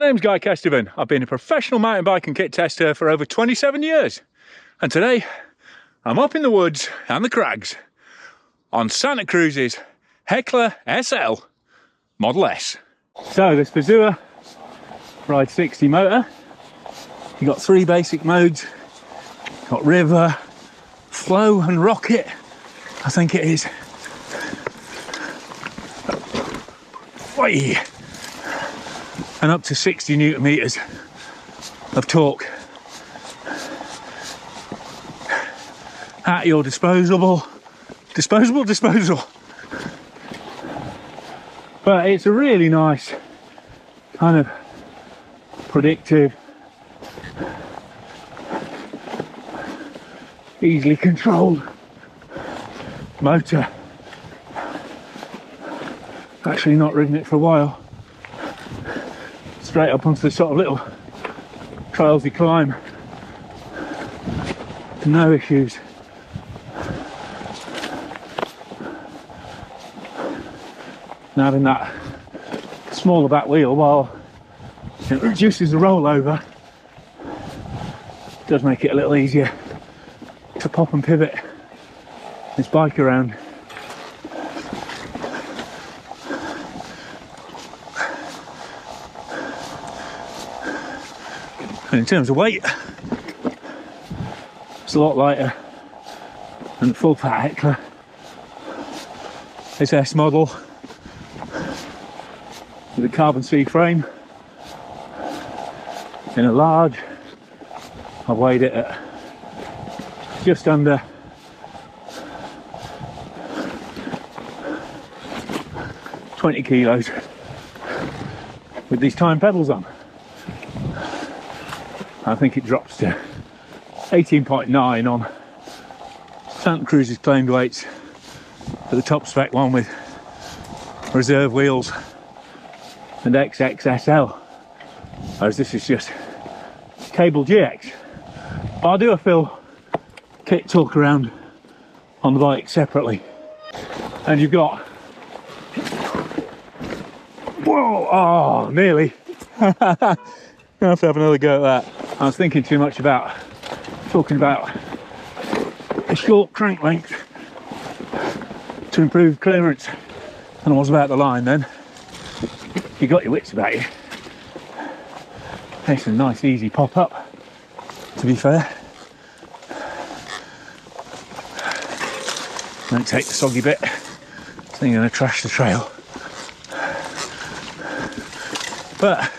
My name's Guy Kestevan. I've been a professional mountain bike and kit tester for over 27 years. And today, I'm up in the woods and the crags on Santa Cruz's Heckler SL Model S. So this Fazua Ride 60 motor, you've got three basic modes. You've got river, flow and rocket, I think it is. Whee! And up to 60 Newton meters of torque at your disposal. But it's a really nice kind of predictive, easily controlled motor. Actually not ridden it for a while. Straight up onto the sort of little trails you climb. No issues. And having that smaller back wheel, while it reduces the rollover, does make it a little easier to pop and pivot this bike around. And in terms of weight, it's a lot lighter than the full fat Heckler. This S model with a carbon C frame in a large. I weighed it at just under 20 kilos with these time pedals on. I think it drops to 18.9 on Santa Cruz's claimed weights for the top spec one with reserve wheels and XXSL, whereas this is just cable GX. But I'll do a full kit talk around on the bike separately. And you've got, whoa, oh, nearly. I have to have another go at that. I was thinking too much about talking about a short crank length to improve clearance than I was about the line then. You got your wits about you. It's a nice easy pop up, to be fair. Don't take the soggy bit, so you're going to trash the trail. But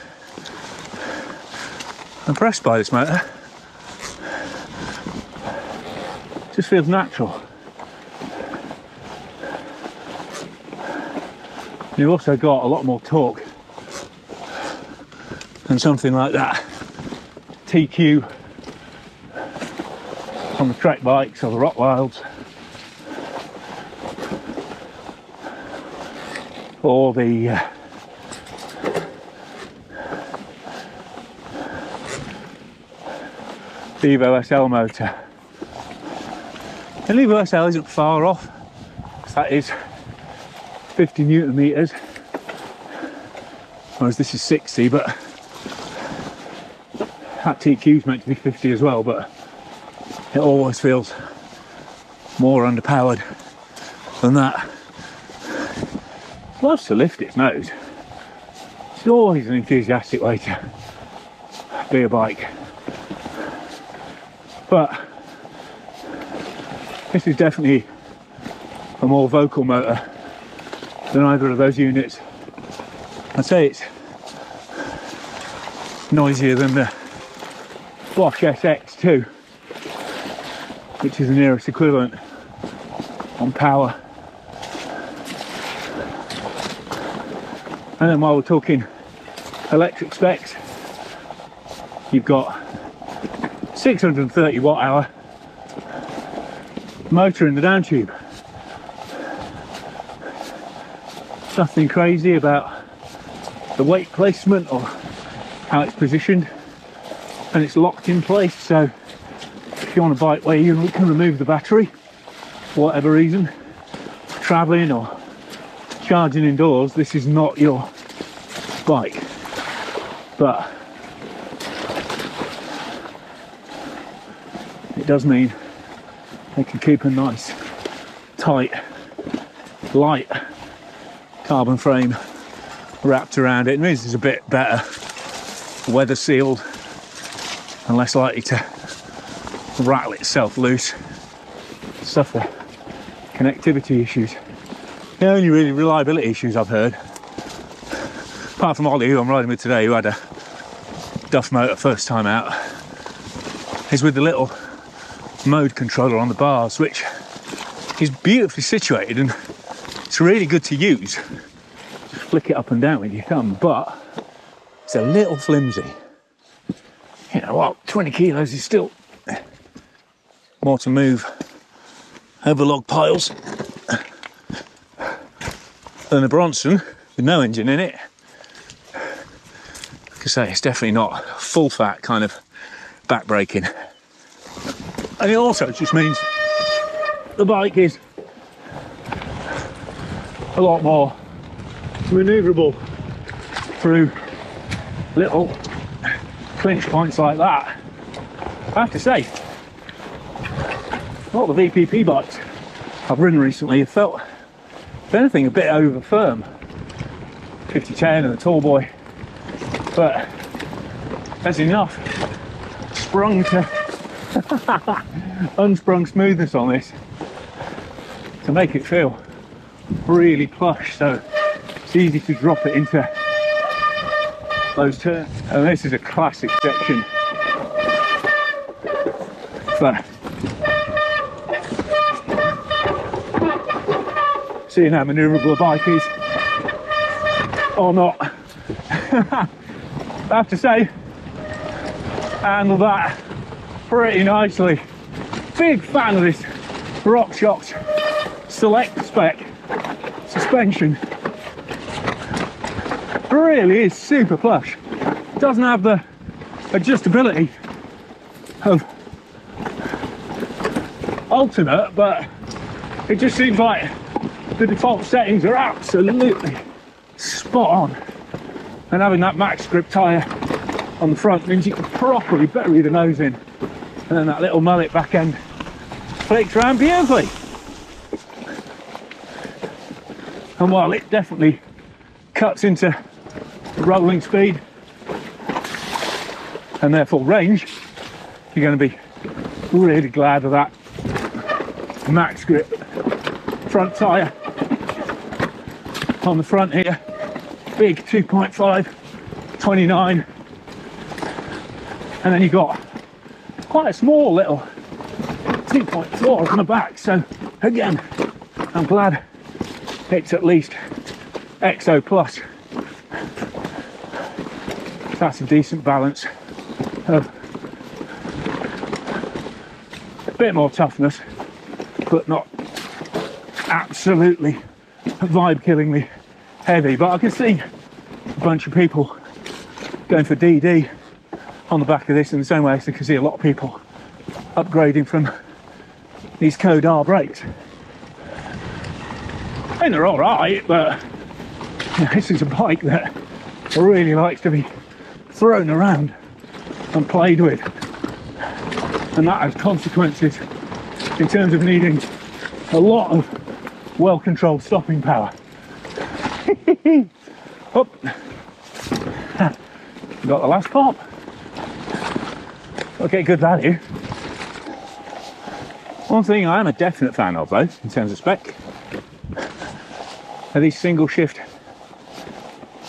I'm impressed by this motor. Just feels natural. You've also got a lot more torque than something like that TQ on the track bikes or the Rock Wilds, or the Evo SL motor. And Evo SL isn't far off, that is 50 Newton meters, whereas this is 60, but that TQ is meant to be 50 as well, but it always feels more underpowered than that. It loves to lift its nose. It's always an enthusiastic way to be a bike. But this is definitely a more vocal motor than either of those units. I'd say it's noisier than the Bosch SX2, which is the nearest equivalent on power. And then while we're talking electric specs, you've got 630 watt hour motor in the down tube. Nothing crazy about the weight placement or how it's positioned, and it's locked in place, so if you want a bike where you can remove the battery for whatever reason, traveling or charging indoors, this is not your bike. but it does mean they can keep a nice, tight, light carbon frame wrapped around it. It means it's a bit better weather sealed and less likely to rattle itself loose, suffer connectivity issues. The only really reliability issues I've heard, apart from Olly, who I'm riding with today, who had a Duff motor first time out, is with the little mode controller on the bars, which is beautifully situated and it's really good to use. Just flick it up and down when you come, but it's a little flimsy. You know what, 20 kilos is still more to move over log piles than a Bronson with no engine in it. Like I say, it's definitely not full fat kind of back braking. And it also just means the bike is a lot more manoeuvrable through little clinch points like that. I have to say, a lot of the VPP bikes I've ridden recently have felt, if anything, a bit over firm. 5010 and the tall boy, but there's enough unsprung smoothness on this to make it feel really plush, so it's easy to drop it into those turns. And this is a classic section for seeing how manoeuvrable a bike is or not. I have to say, handle that pretty nicely. Big fan of this RockShox Select Spec suspension. Really is super plush. Doesn't have the adjustability of alternate, but it just seems like the default settings are absolutely spot on. And having that max grip tyre on the front means you can properly bury the nose in, and then that little mullet back end flicks around beautifully. And while it definitely cuts into rolling speed and therefore range, you're going to be really glad of that max grip front tyre on the front here. Big 2.5 29, and then you've got quite a small little 2.4 on the back, so again I'm glad it's at least XO plus. That's a decent balance of a bit more toughness, but not absolutely vibe killingly heavy. But I can see a bunch of people going for DD on the back of this in the same way as I can see a lot of people upgrading from these Code R brakes. And they're all right, but you know, this is a bike that really likes to be thrown around and played with, and that has consequences in terms of needing a lot of well-controlled stopping power. Up, got the last pop. Okay, good value. One thing I am a definite fan of though, in terms of spec, are these single shift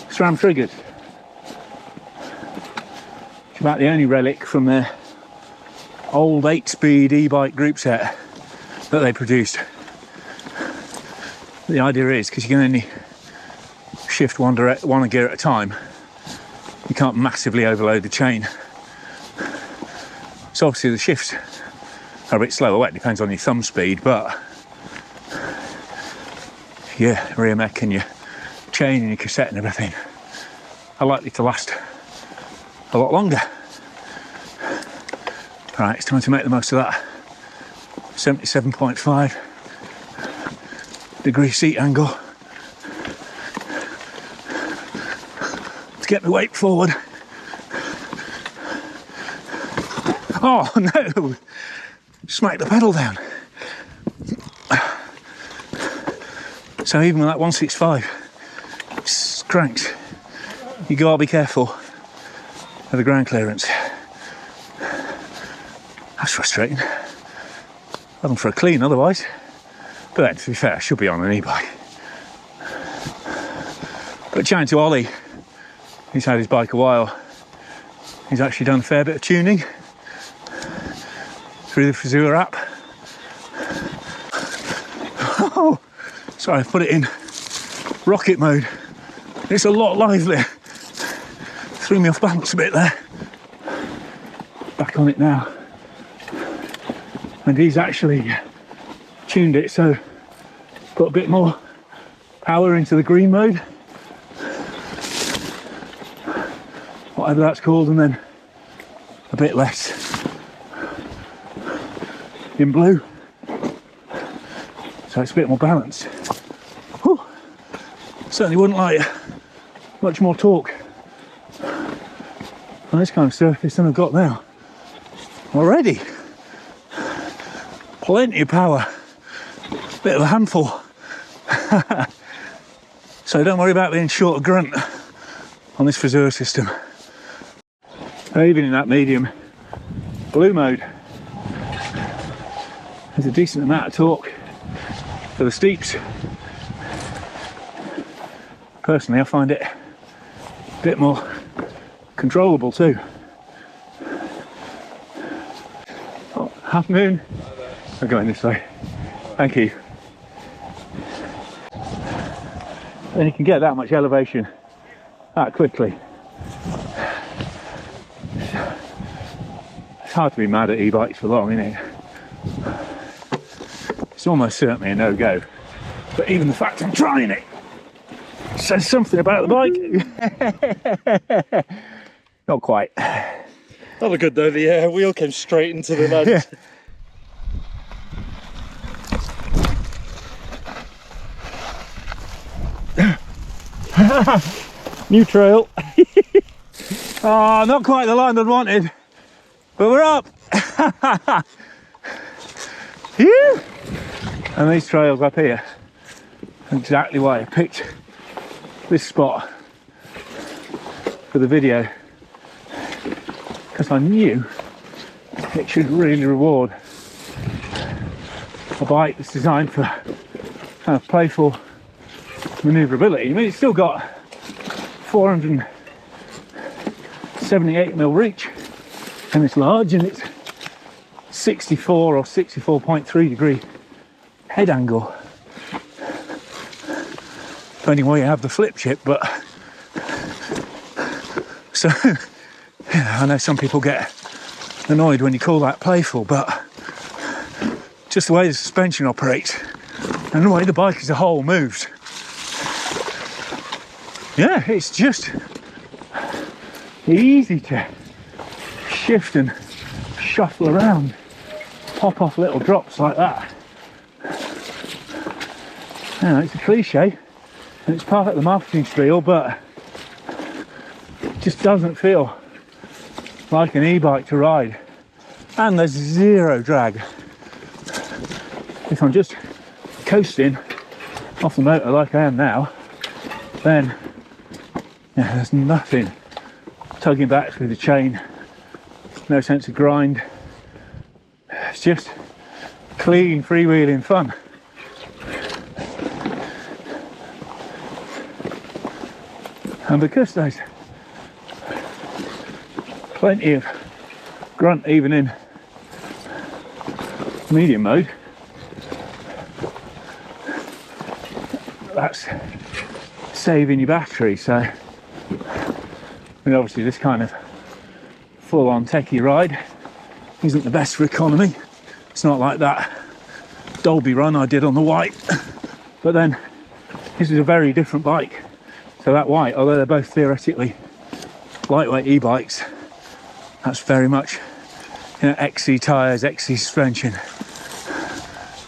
SRAM triggers. It's about the only relic from their old 8-speed e-bike group set that they produced. The idea is, because you can only shift one gear at a time, you can't massively overload the chain. So obviously the shifts are a bit slower. Well, it depends on your thumb speed, but your rear mech and your chain and your cassette and everything are likely to last a lot longer. Right, it's time to make the most of that 77.5 degree seat angle to get my weight forward Oh no! Smack the pedal down. So even with that 165 cranks, you gotta be careful of the ground clearance. That's frustrating. I'd gone for a clean otherwise. But then, to be fair, I should be on an e-bike. But chatting to Olly, he's had his bike a while. He's actually done a fair bit of tuning through the Fazua app. Oh, sorry, I've put it in rocket mode. It's a lot livelier. Threw me off balance a bit there. Back on it now. And he's actually tuned it so put a bit more power into the green mode, whatever that's called, and then a bit less in blue, so it's a bit more balanced. Whew. Certainly wouldn't like much more torque on this kind of surface than I've got now already. Plenty of power, bit of a handful. So don't worry about being short of grunt on this Fazua system. Even in that medium blue mode, there's a decent amount of torque for the steeps. Personally, I find it a bit more controllable too. Oh, half moon. I'm going this way. Thank you. And you can get that much elevation that quickly. It's hard to be mad at e-bikes for long, isn't it? It's almost certainly a no-go. But even the fact I'm trying it says something about the bike. Not quite. That looked good though, the wheel came straight into the ledge. Yeah. New trail. Oh, not quite the line I'd wanted, but we're up. Phew. And these trails up here, exactly why I picked this spot for the video, because I knew it should really reward a bike that's designed for kind of playful manoeuvrability. I mean, it's still got 478mm reach, and it's large, and it's 64 or 64.3 degree head angle, depending where you have the flip chip. But so yeah, I know some people get annoyed when you call that playful, but just the way the suspension operates and the way the bike as a whole moves, yeah, it's just easy to shift and shuffle around, pop off little drops like that. You know, it's a cliche and it's part of the marketing spiel, but it just doesn't feel like an e-bike to ride. And there's zero drag. If I'm just coasting off the motor like I am now, then yeah, there's nothing tugging back through the chain, no sense of grind. It's just clean freewheeling fun. And because there's plenty of grunt even in medium mode, that's saving your battery. So I mean, obviously this kind of full-on techie ride isn't the best for economy. It's not like that Dolby run I did on the white, but then this is a very different bike. So that white, although they're both theoretically lightweight e-bikes, that's very much, you know, XC tyres, XC suspension,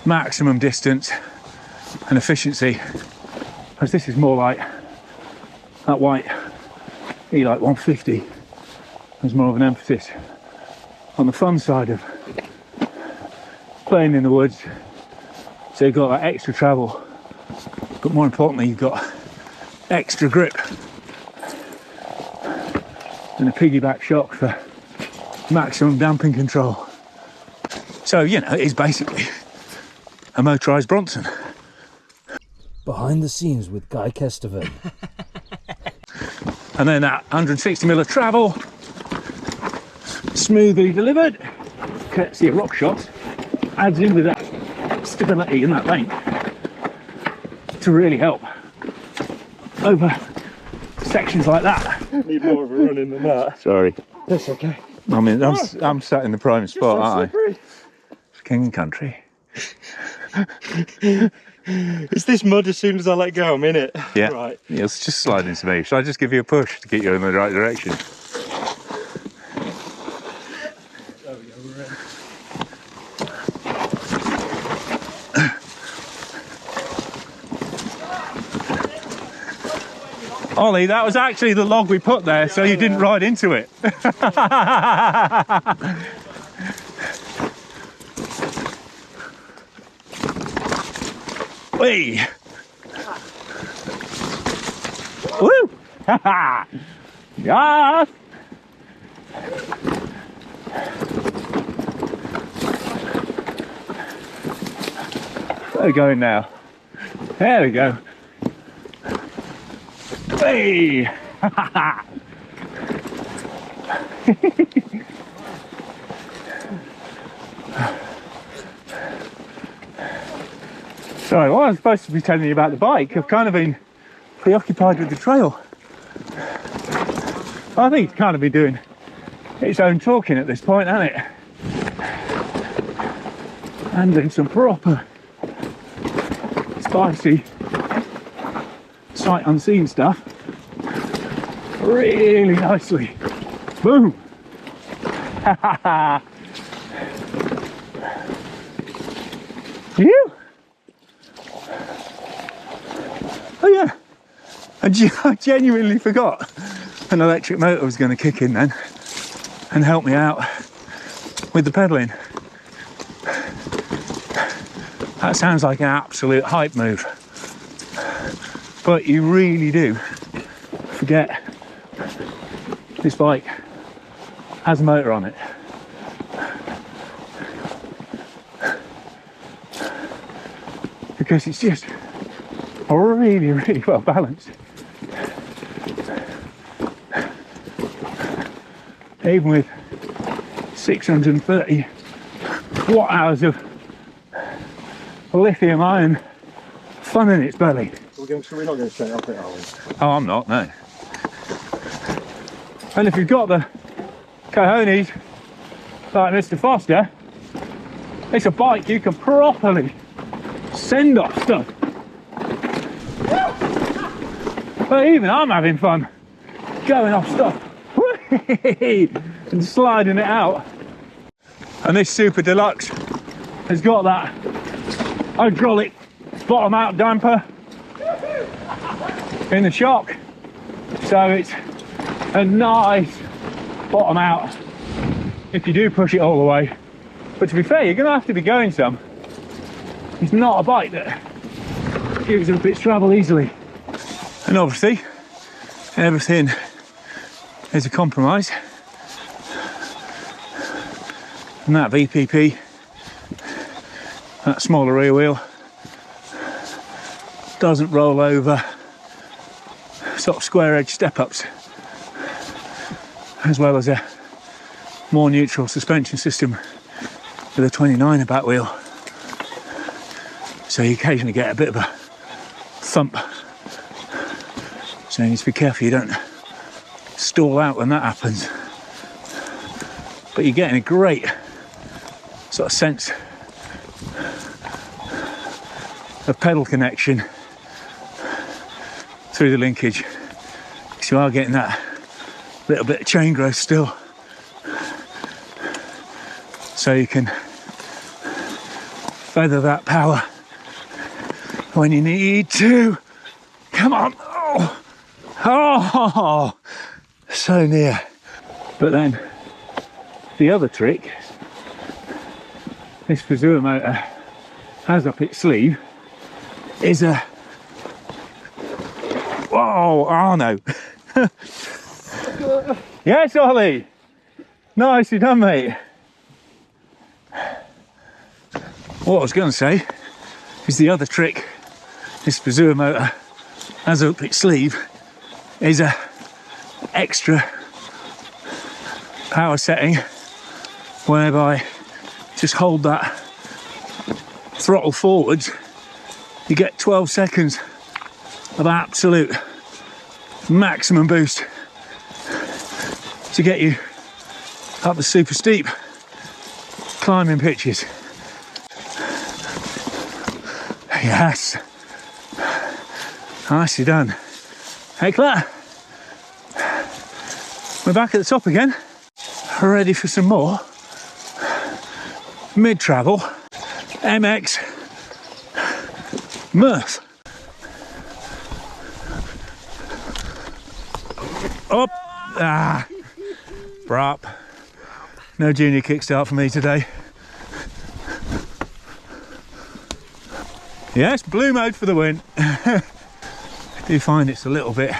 maximum distance and efficiency. Whereas this is more like that white E-Like 150. There's more of an emphasis on the fun side of playing in the woods. So you've got that extra travel, but more importantly, you've got extra grip and a piggyback shock for maximum damping control. So, you know, it's basically a motorised Bronson. Behind the scenes with Guy Kesteven. And then that 160mm of travel, smoothly delivered, courtesy of rock shots, adds in with that stability in that length to really help over sections like that. Need more of a run in than that. Sorry. That's okay. I mean, I'm sat in the prime spot, aren't I? Slippery. King and country. It's this mud as soon as I let go, I'm in it. Yeah. Right. Yeah, it's just sliding to me. Should I just give you a push to get you in the right direction? There we go, we're in. Ollie, that was actually the log we put there, so you didn't ride into it. Whee! Woo! Yes! Where are we going now? There we go. Hey! Sorry, what I was supposed to be telling you about the bike, I've kind of been preoccupied with the trail. I think it's kind of been doing its own talking at this point, hasn't it? Handling some proper spicy sight unseen stuff really nicely. Boom! You? Oh yeah, I genuinely forgot an electric motor was going to kick in then and help me out with the pedalling. That sounds like an absolute hype move, but you really do forget this bike has a motor on it. Because it's just really, really well balanced. Even with 630 watt hours of lithium ion fun in its belly. We're not going straight up it, are we? Oh, I'm not, no. And if you've got the cojones like Mr. Foster, it's a bike you can properly send off stuff. But even I'm having fun going off stuff and sliding it out. And this Super Deluxe has got that hydraulic bottom out damper in the shock, so it's a nice bottom out if you do push it all the way. But to be fair, you're going to have to be going some. It's not a bike that gives up its travel easily. And obviously, everything is a compromise. And that VPP, that smaller rear wheel, doesn't roll over sort of square edge step-ups, as well as a more neutral suspension system with a 29er back wheel. So you occasionally get a bit of a thump. So you need to be careful you don't stall out when that happens. But you're getting a great sort of sense of pedal connection through the linkage, because you are getting that little bit of chain growth still. So you can feather that power when you need to. Come on. Oh, oh, so near. But then the other trick this Fazua motor has up its sleeve is a... Whoa, oh no. Yes, Ollie. Nicely done, mate. What I was going to say is the other trick this Fazua motor has up its sleeve is a extra power setting whereby just hold that throttle forwards, you get 12 seconds of absolute maximum boost to get you up the super steep climbing pitches. Yes, nicely done. Heckler, we're back at the top again, ready for some more mid-travel MX mirth. Up, brap. No junior kickstart for me today. Yes, blue mode for the win. I do find it's a little bit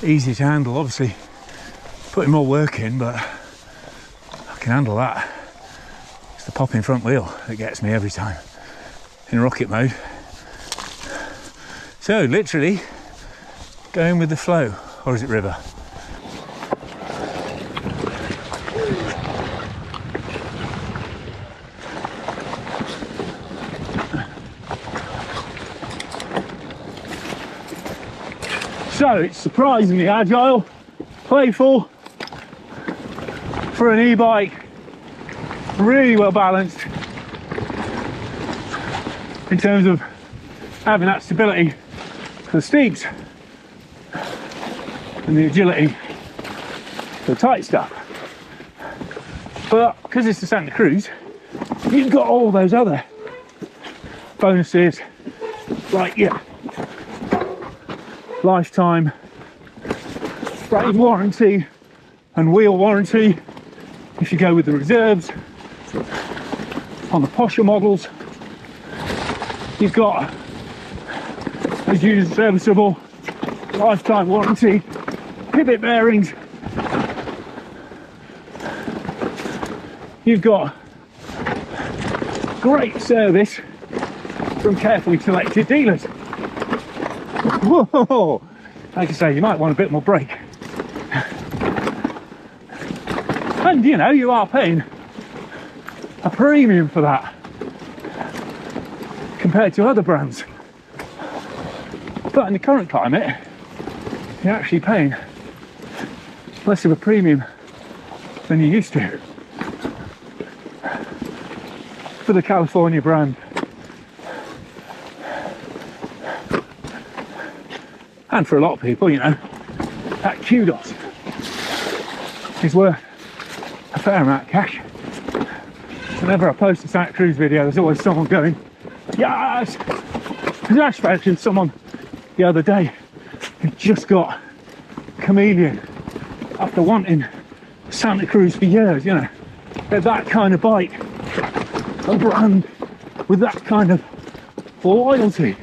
easy to handle, obviously putting more work in, but I can handle that. It's the popping front wheel that gets me every time in rocket mode. So literally going with the flow, or is it river? So it's surprisingly agile, playful for an e-bike, really well balanced in terms of having that stability for the steeps and the agility for the tight stuff. But because it's the Santa Cruz, you've got all those other bonuses like lifetime frame warranty and wheel warranty if you go with the reserves. On the posher models, you've got as used serviceable lifetime warranty, pivot bearings. You've got great service from carefully selected dealers. Whoa! Like I say, you might want a bit more brake. And you know, you are paying a premium for that compared to other brands. But in the current climate, you're actually paying less of a premium than you used to for the California brand. And for a lot of people, you know, that kudos is worth a fair amount of cash. Whenever I post a Santa Cruz video, there's always someone going, yes! Because I spoke someone the other day who just got Chameleon after wanting Santa Cruz for years, you know. They're that kind of bike, a brand with that kind of loyalty.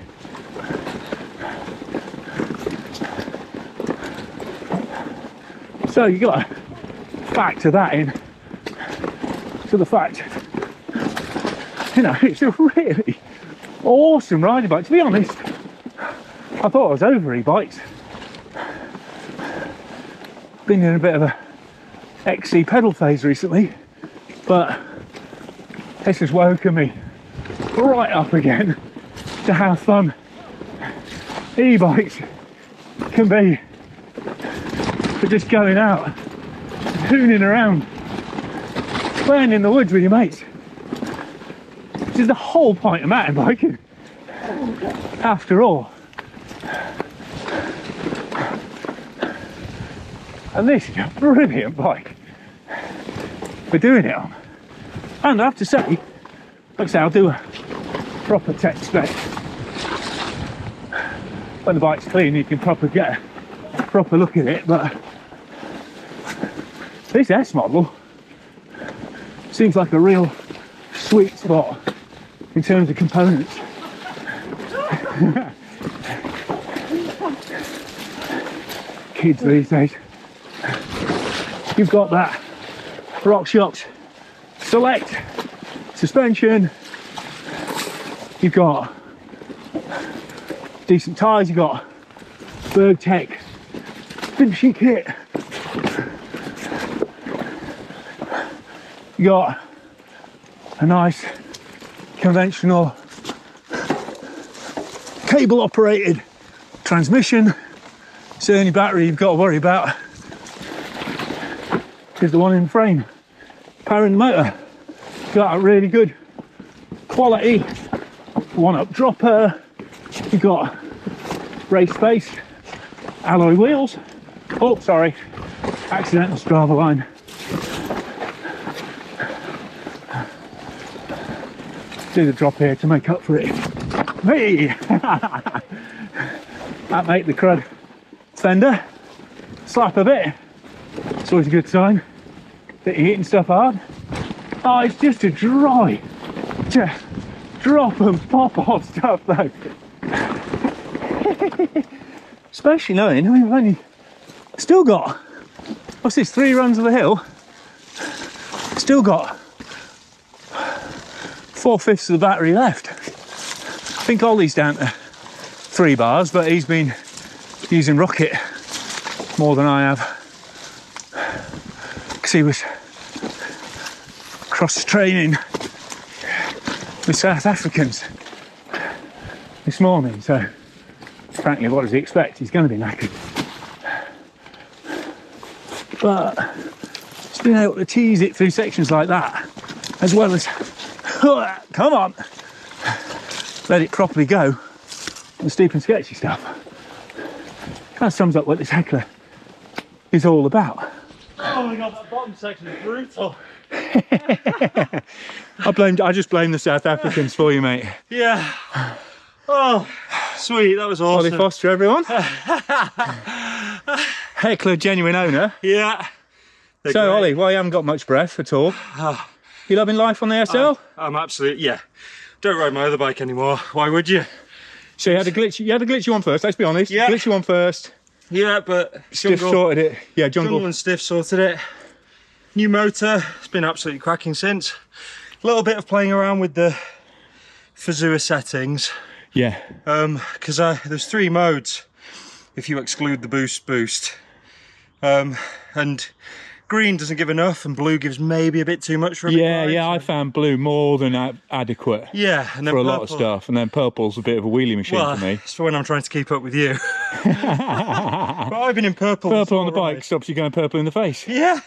So you got to factor that in to the fact, you know, it's a really awesome riding bike. To be honest, I thought I was over e-bikes. Been in a bit of a XC pedal phase recently, but this has woken me right up again to how fun e-bikes can be for just going out, hooning around, playing in the woods with your mates, which is the whole point of mountain biking after all. And this is a brilliant bike for doing it on. And I have to say, like I say, I'll do a proper tech spec when the bike's clean. You can get a proper look at it, but this S model Seems like a real sweet spot in terms of components. Kids these days. You've got that RockShox Select suspension. You've got decent tyres. You've got Bergtech finishing kit. You got a nice conventional cable operated transmission. It's the only battery you've got to worry about is the one in the frame powering the motor. Got a really good quality one-up dropper. You've got race space alloy wheels. Oh, sorry, accidental Strava line. Do the drop here to make up for it. Hey! That make the crud fender slap a bit. It's always a good sign that you're hitting stuff hard. Oh, it's just a dry, just drop and pop off stuff though. Especially knowing, I mean, we've only still got, what's this, 3 runs of the hill? Still got 4/5 of the battery left. I think Olly's down to 3 bars, but he's been using rocket more than I have, because he was cross training with South Africans this morning, so frankly, what does he expect? He's going to be knackered. But just being able to tease it through sections like that, as well as come on, let it properly go on the steep and sketchy stuff. That sums up what this Heckler is all about. Oh my god, that bottom section is brutal. I just blame the South Africans for you, mate. Yeah. Oh, sweet, that was awesome. Olly Foster, everyone. Heckler genuine owner. Yeah. So, great. Olly, well, you haven't got much breath at all. You loving life on the SL? I'm absolutely, yeah. Don't ride my other bike anymore. Why would you? So you had a glitchy one first, let's be honest. Yeah. Glitchy one first. Yeah, but Stiff sorted it. Yeah, Jungle and Stiff sorted it. New motor, it's been absolutely cracking since. A little bit of playing around with the Fazua settings. Yeah. Because there's 3 modes if you exclude the boost. And green doesn't give enough, and blue gives maybe a bit too much for a big ride, so. I found blue more than adequate. Yeah, and then for a purple. lot of stuff, and then purple's a bit of a wheelie machine for me. It's for when I'm trying to keep up with you. But I've been in purple. Purple on the bike stops you going purple in the face. Yeah.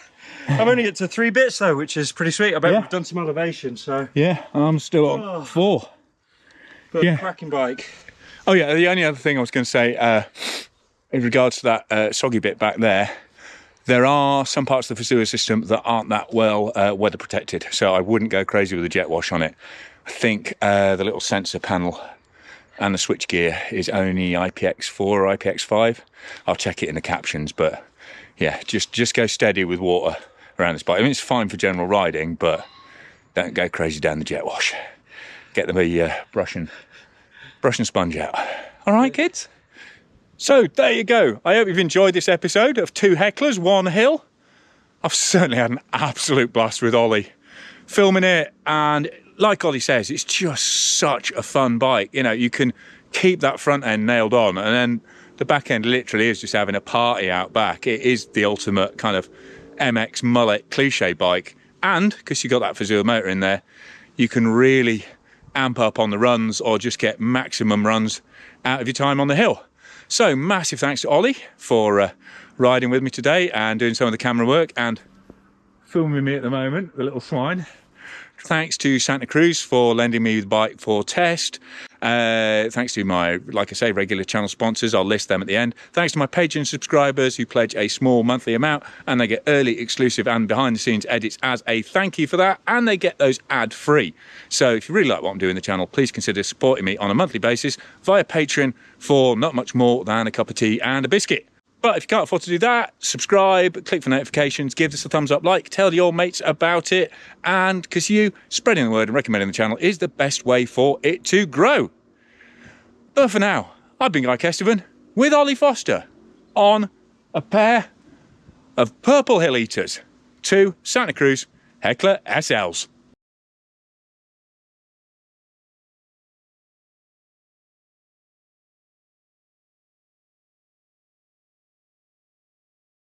I'm only at to 3 bits though, which is pretty sweet. I bet we've done some elevation, so. Yeah, I'm still on 4. But cracking bike. Oh yeah, the only other thing I was going to say, in regards to that soggy bit back there, there are some parts of the Fazua system that aren't that well weather protected, so I wouldn't go crazy with the jet wash on it. I think the little sensor panel and the switch gear is only IPX4 or IPX5. I'll check it in the captions, but yeah, just go steady with water around this bike. I mean, it's fine for general riding, but don't go crazy down the jet wash. Get the brush and sponge out. All right, kids? So there you go. I hope you've enjoyed this episode of 2 Hecklers, 1 hill. I've certainly had an absolute blast with Olly filming it, and like Olly says, it's just such a fun bike. You know, you can keep that front end nailed on, and then the back end literally is just having a party out back. It is the ultimate kind of MX mullet cliche bike, and because you've got that Fazua motor in there, you can really amp up on the runs or just get maximum runs out of your time on the hill. So massive thanks to Olly for riding with me today and doing some of the camera work and filming me at the moment, the little swine. Thanks to Santa Cruz for lending me the bike for test. Thanks to my, like I say, regular channel sponsors. I'll list them at the end. Thanks to my Patreon subscribers who pledge a small monthly amount, and they get early, exclusive and behind the scenes edits as a thank you for that, and they get those ad free. So if you really like what I'm doing on the channel, please consider supporting me on a monthly basis via Patreon for not much more than a cup of tea and a biscuit. But if you can't afford to do that, subscribe, click for notifications, give us a thumbs up, like, tell your mates about it, and because spreading the word and recommending the channel is the best way for it to grow. But for now, I've been Guy Kestevan with Ollie Foster on a pair of purple hill eaters, 2 Santa Cruz Heckler SLs.